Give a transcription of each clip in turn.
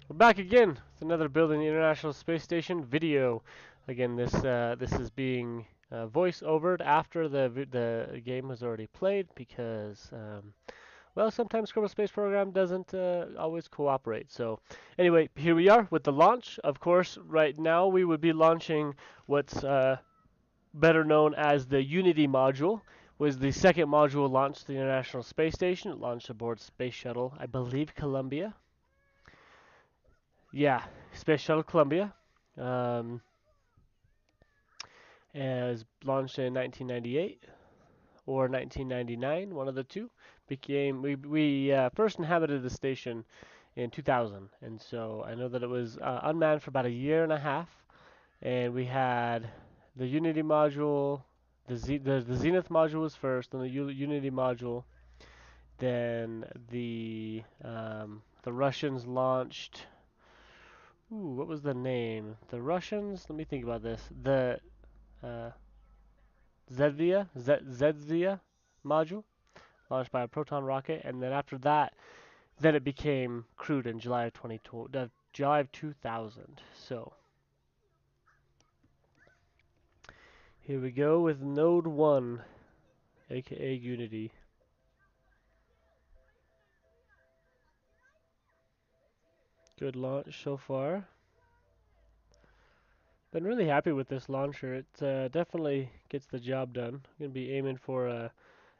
We're back again with another Building the International Space Station video. Again, this is being voice overed after the game was already played because well, sometimes Kerbal Space Program doesn't always cooperate. So anyway, here we are with the launch. Of course, right now we would be launching what's better known as the Unity module. Was the second module launched to the International Space Station. It launched aboard Space Shuttle, I believe, Columbia. Yeah, Space Shuttle Columbia. Um, it was launched in 1998 or 1999, one of the two. We first inhabited the station in 2000, and so I know that it was unmanned for about a year and a half, and we had the Unity module, the Zenith module was first, then the Unity module, then the Russians launched. Ooh, what was the name? The Russians. Let me think about this. The uh, Zedzia module, launched by a Proton rocket, and then after that, then it became crewed in July of 2020, July of 2000. So here we go with Node 1, aka Unity. Good launch so far. Been really happy with this launcher. It definitely gets the job done. I'm gonna be aiming for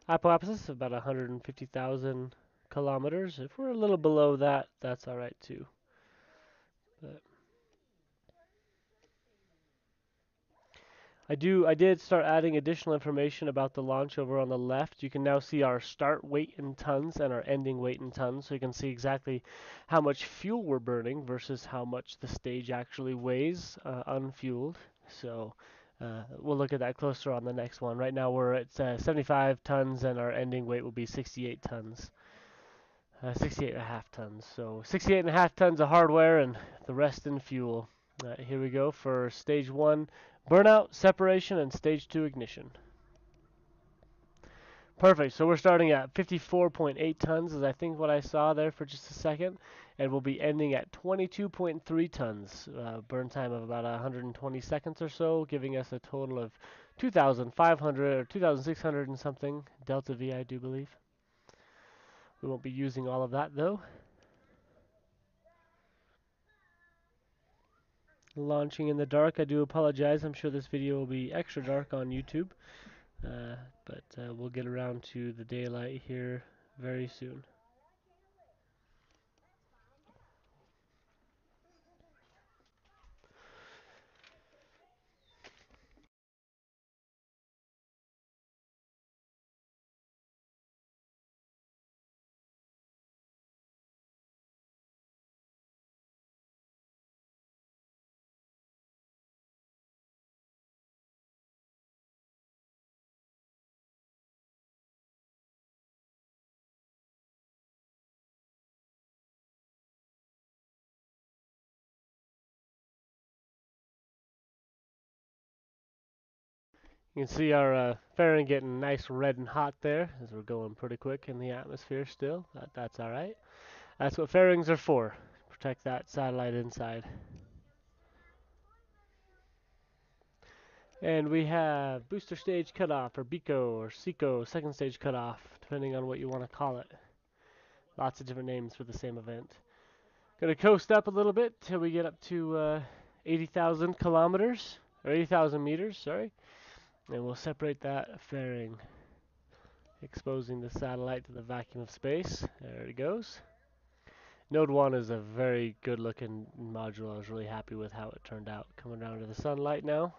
apoapsis of about 150,000 kilometers. If we're a little below that, that's all right too. But I did start adding additional information about the launch over on the left. You can now see our start weight in tons and our ending weight in tons, so you can see exactly how much fuel we're burning versus how much the stage actually weighs unfueled. So we'll look at that closer on the next one. Right now we're at 75 tons and our ending weight will be 68 tons. 68 and a half tons. So 68 and a half tons of hardware and the rest in fuel. Here we go for stage 1 burnout, separation, and stage 2 ignition. Perfect. So we're starting at 54.8 tons, is I think what I saw there for just a second, and we'll be ending at 22.3 tons. Burn time of about 120 seconds or so, giving us a total of 2,500 or 2,600 and something delta V, I do believe. We won't be using all of that though. Launching in the dark. I do apologize. I'm sure this video will be extra dark on YouTube, but we'll get around to the daylight here very soon. You can see our fairing getting nice red and hot there as we're going pretty quick in the atmosphere still. That's alright. That's what fairings are for. Protect that satellite inside. And we have booster stage cutoff, or BICO, or SECO, second stage cutoff, depending on what you want to call it. Lots of different names for the same event. Gonna coast up a little bit till we get up to 80,000 kilometers, or 80,000 meters, sorry. And we'll separate that fairing, exposing the satellite to the vacuum of space. There it goes. Node 1 is a very good looking module. I was really happy with how it turned out. Coming down to the sunlight now.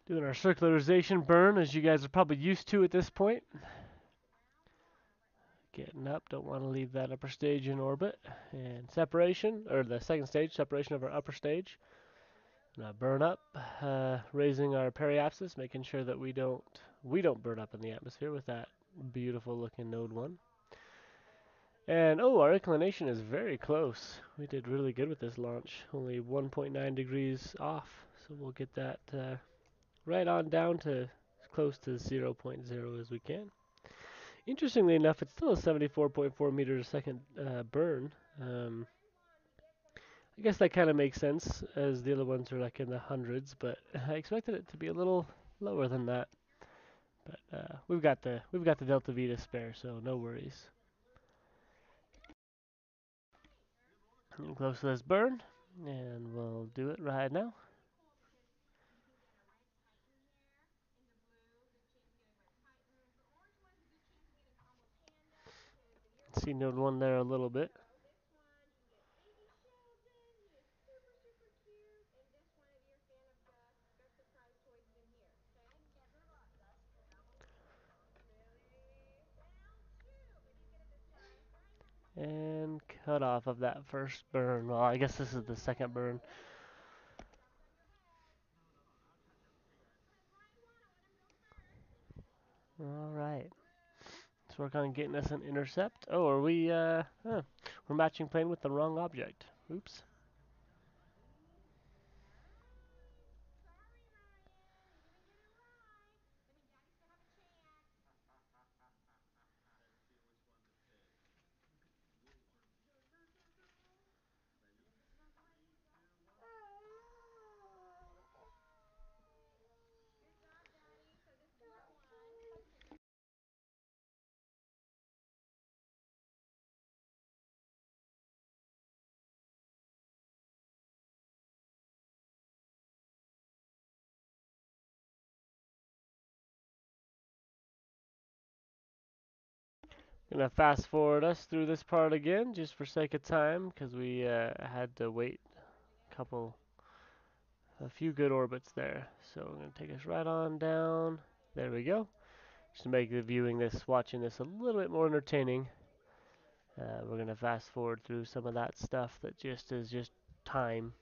Doing our circularization burn, as you guys are probably used to at this point. Getting up, don't want to leave that upper stage in orbit. And separation, or the second stage, separation of our upper stage. Burn up, raising our periapsis, making sure that we don't burn up in the atmosphere with that beautiful looking node 1. And oh, our inclination is very close. We did really good with this launch, only 1.9 degrees off, so we'll get that right on down to as close to 0.0 as we can. Interestingly enough, it's still a 74.4 meters a second burn. I guess that kind of makes sense, as the other ones are like in the hundreds, but I expected it to be a little lower than that. But we've got the delta V to spare, so no worries. Getting close to this burn, and we'll do it right now. See node 1 there a little bit. And cut off of that first burn. Well, I guess this is the second burn. Alright. Let's work on getting us an intercept. Oh, are we, we're matching plane with the wrong object. Oops. Gonna fast forward us through this part again, just for sake of time, because we had to wait a few good orbits there. So we're gonna take us right on down. There we go. Just to make the watching this a little bit more entertaining. We're gonna fast forward through some of that stuff that just is just time.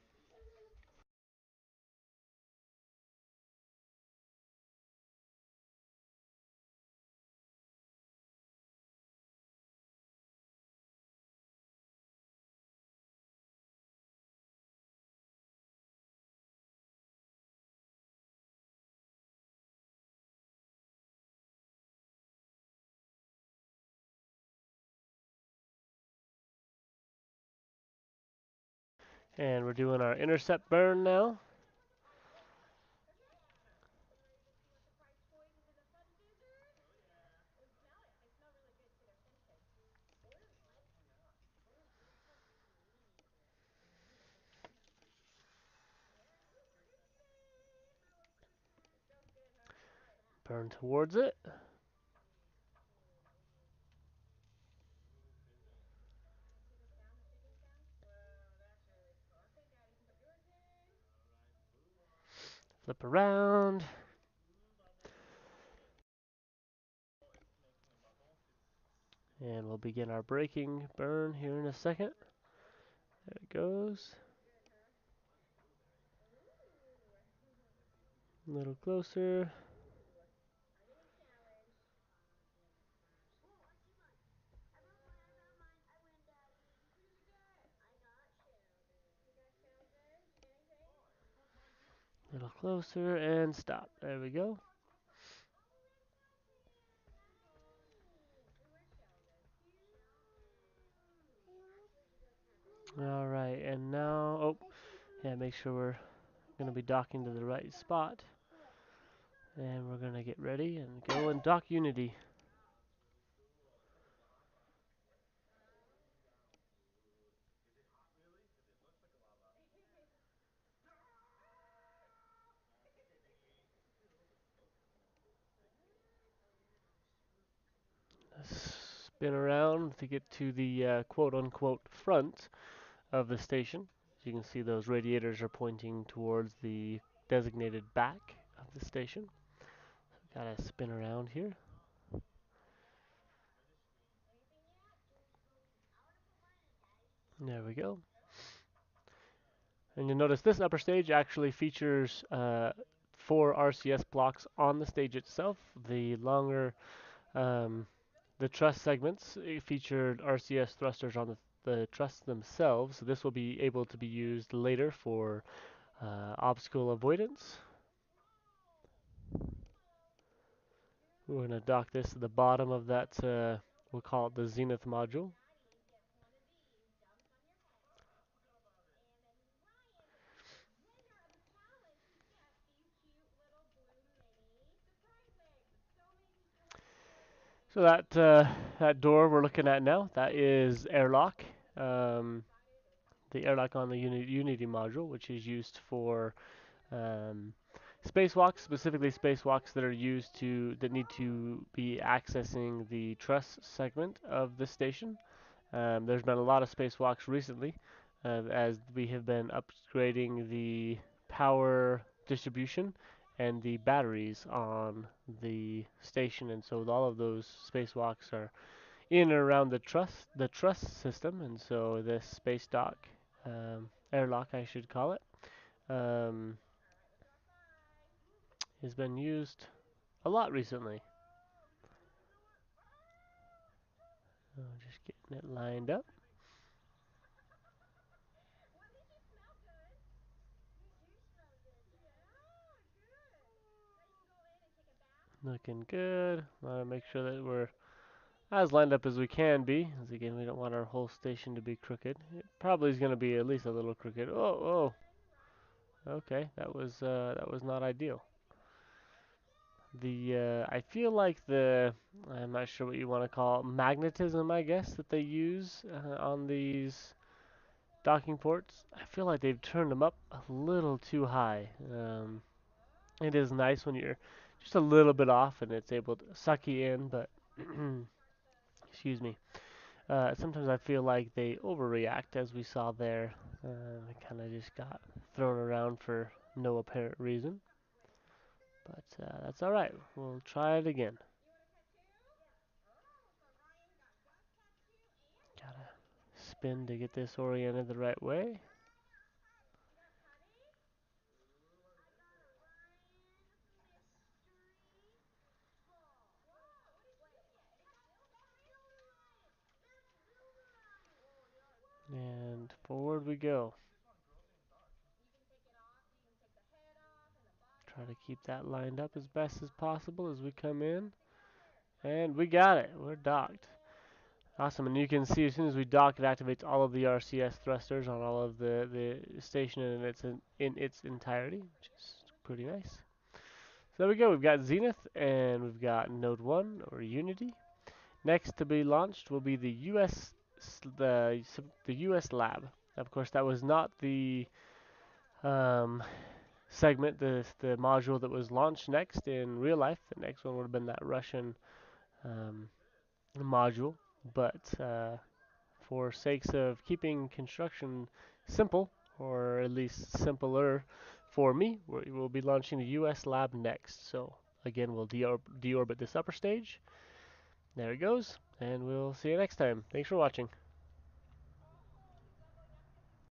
And we're doing our intercept burn now. Burn towards it. Flip around. And we'll begin our braking burn here in a second. There it goes. A little closer. A little closer and stop. There we go. Alright, and now, oh, yeah, make sure we're going to be docking to the right spot. And we're going to get ready and go and dock Unity. Spin around to get to the quote-unquote front of the station. As you can see, those radiators are pointing towards the designated back of the station. So gotta spin around here. There we go. And you'll notice this upper stage actually features 4 RCS blocks on the stage itself. The longer the truss segments featured RCS thrusters on the truss themselves. So this will be able to be used later for obstacle avoidance. We're going to dock this to the bottom of that, we'll call it the Zenith module. So that door we're looking at now, that is airlock. The airlock on the Unity module, which is used for spacewalks, specifically spacewalks that are used that need to be accessing the truss segment of the station. There's been a lot of spacewalks recently, as we have been upgrading the power distribution and the batteries on the station, and so all of those spacewalks are in and around the truss system, and so this space dock, airlock I should call it, um, has been used a lot recently. Just getting it lined up. Looking good. Want to make sure that we're as lined up as we can be, as again we don't want our whole station to be crooked. It probably is going to be at least a little crooked. Oh, okay, that was not ideal. I feel like I'm not sure what you want to call it, magnetism, I guess, that they use on these docking ports. I feel like they've turned them up a little too high. It is nice when you're just a little bit off and it's able to suck you in, but excuse me. Sometimes I feel like they overreact, as we saw there. They kind of just got thrown around for no apparent reason. But that's alright. We'll try it again. Gotta spin to get this oriented the right way. And forward we go. Try to keep that lined up as best as possible as we come in. And we got it. We're docked. Awesome. And you can see as soon as we dock, it activates all of the RCS thrusters on all of the station in its entirety, which is pretty nice. So there we go. We've got Zenith and we've got Node 1 or Unity. Next to be launched will be the US lab. Of course, that was not the um, segment, the module that was launched next in real life. The next one would have been that Russian um, module, but for sakes of keeping construction simple, or at least simpler for me, we will be launching the US lab next. So again, we'll deorbit this upper stage. There it goes, and we'll see you next time. Thanks for watching.